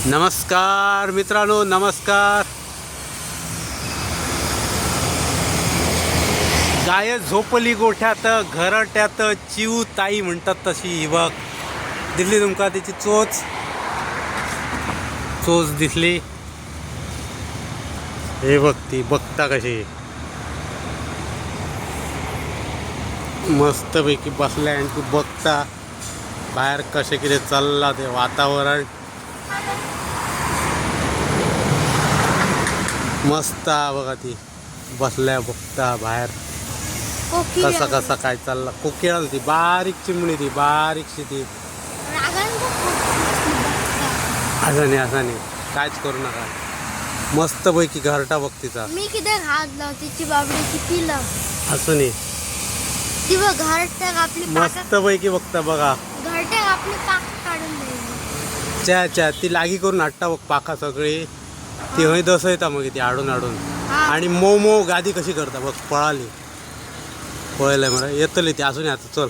नमस्कार मित्रांनो, नमस्कार. गाय झोपली गोठ्यात, घरट्यात चिव ताई म्हणतात तशी ही बघ. दिसली तुमका तिची चोच दिसली. हे बघ ती बघता कशी मस्तपैकी बसल्या आणि तू बघता बाहेर कसे किती चालला ते वातावरण. मस्त बघा ती बसल्या बघता बाहेर कसा कसा काय चालला. कोकिळा ती बारीक चिमणी, ती बारीकशी ती असा नाही कायच करू नका. मस्त पैकी घरटा बघ तिचा. मी किती हात लाव तिची बाबडी किती लाव असं नाही ती बघ घरट्याक आपली मस्त पैकी बघता बघा. घरट्याक आपली पाक काढून दे. च्या ती लागी करून हट्टा बघ पाका सगळी. ती हय दस येता मग ती आडून आणि मो गादी कशी करता बघ. पळाली मला येतली ती असून आता चल.